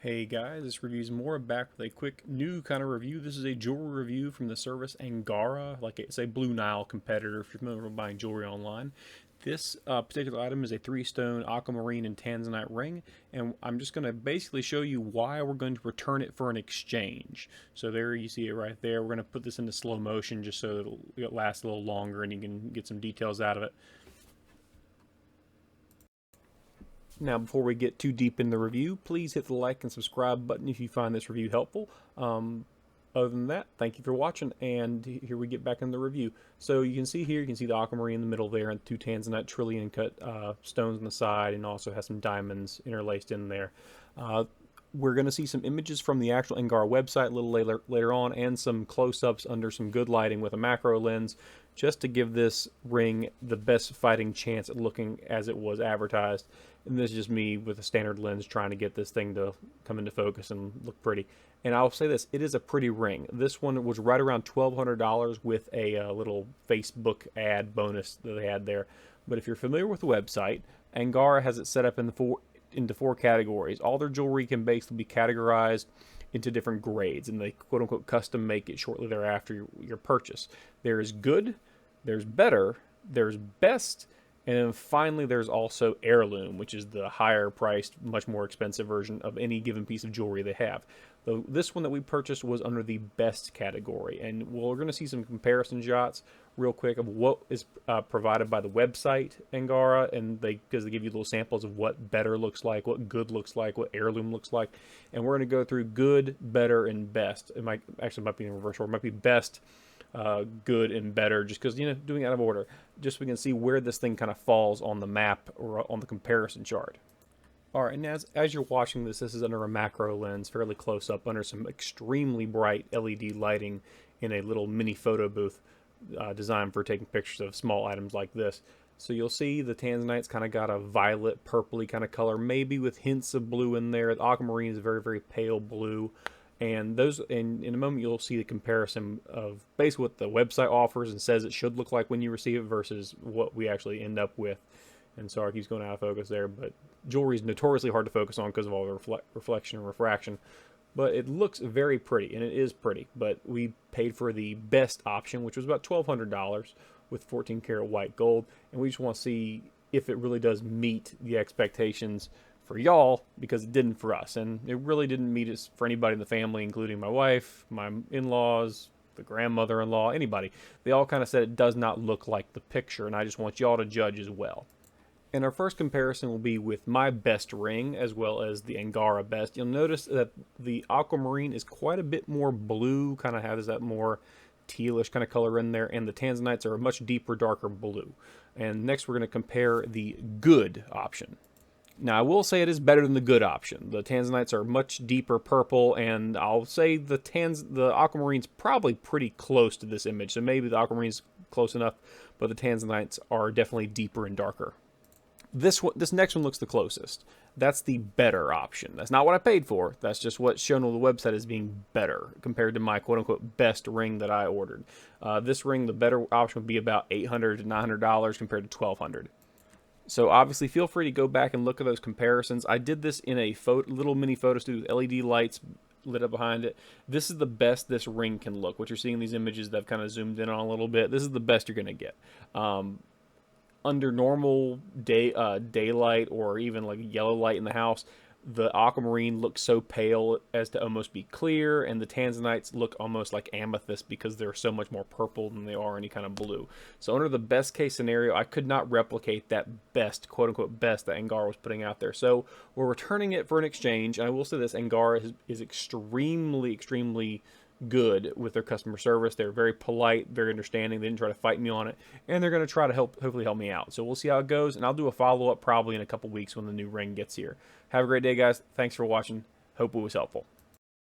Hey guys, this review's more back with a quick new kind of review. This is a jewelry review from the service Angara, like it's a Blue Nile competitor if you're familiar with buying jewelry online. This particular item is a 3-stone aquamarine and tanzanite ring, and I'm just going to basically show you why we're going to return it for an exchange. So there you see it right there. We're going to put this into slow motion just so it'll last a little longer and you can get some details out of it. Now, before we get too deep in the review, please hit the like and subscribe button if you find this review helpful. Other than that, thank you for watching, and here we get back in the review. So you can see here, you can see the aquamarine in the middle there, and 2 tanzanite trillion cut stones on the side, and also has some diamonds interlaced in there. We're going to see some images from the actual Angara website a little later on, and some close-ups under some good lighting with a macro lens, just to give this ring the best fighting chance at looking as it was advertised. And this is just me with a standard lens trying to get this thing to come into focus and look pretty. And I'll say this, it is a pretty ring. This one was right around $1,200 with a little Facebook ad bonus that they had there. But if you're familiar with the website, Angara has it set up into 4 categories. All their jewelry can basically be categorized into different grades, and they quote-unquote custom make it shortly thereafter your purchase. There is good, there's better, there's best, and then finally there's also heirloom, which is the higher priced, much more expensive version of any given piece of jewelry they have. So this one that we purchased was under the best category, and we're going to see some comparison shots real quick of what is provided by the website Angara, and because they give you little samples of what better looks like, what good looks like, what heirloom looks like, and we're going to go through good, better, and best. It might be in reverse order. It might be best, good, and better, just because, doing it out of order, just so we can see where this thing kind of falls on the map or on the comparison chart. All right, and as you're watching this is under a macro lens, fairly close up, under some extremely bright LED lighting in a little mini photo booth designed for taking pictures of small items like this. So you'll see the tanzanite's kind of got a violet, purpley kind of color, maybe with hints of blue in there. The aquamarine is very, very pale blue. And those, in a moment, you'll see the comparison of basically what the website offers and says it should look like when you receive it versus what we actually end up with. And sorry, it keeps going out of focus there, but jewelry is notoriously hard to focus on because of all the reflection and refraction. But it looks very pretty, and it is pretty. But we paid for the best option, which was about $1,200 with 14 karat white gold. And we just want to see if it really does meet the expectations for y'all, because it didn't for us. And it really didn't meet us for anybody in the family, including my wife, my in-laws, the grandmother-in-law, anybody. They all kind of said it does not look like the picture, and I just want y'all to judge as well. And our first comparison will be with my best ring as well as the Angara best. You'll notice that the aquamarine is quite a bit more blue, kind of has that more tealish kind of color in there, and the tanzanites are a much deeper, darker blue. And next we're going to compare the good option. Now, I will say it is better than the good option. The tanzanites are much deeper purple, and I'll say the aquamarine's probably pretty close to this image. So maybe the aquamarine's close enough, but the tanzanites are definitely deeper and darker. This next one looks the closest. That's the better option. That's not what I paid for. That's just what's shown on the website as being better compared to my quote-unquote best ring that I ordered. This ring, the better option would be about $800 to $900 compared to $1,200. So obviously feel free to go back and look at those comparisons. I did this in a little mini photo studio with LED lights lit up behind it. This is the best this ring can look. What you're seeing in these images that I've kind of zoomed in on a little bit, this is the best you're going to get. Under normal daylight or even like yellow light in the house, the aquamarine looks so pale as to almost be clear, and the tanzanites look almost like amethyst because they're so much more purple than they are any kind of blue. So under the best case scenario, I could not replicate that best, quote-unquote best, that Angara was putting out there. So we're returning it for an exchange, and I will say this, Angara is extremely, extremely good with their customer service. They're very polite, very understanding. They didn't try to fight me on it, and they're going to try to hopefully help me out. So we'll see how it goes, and I'll do a follow-up probably in a couple weeks when the new ring gets here. Have a great day, guys. Thanks for watching. Hope it was helpful.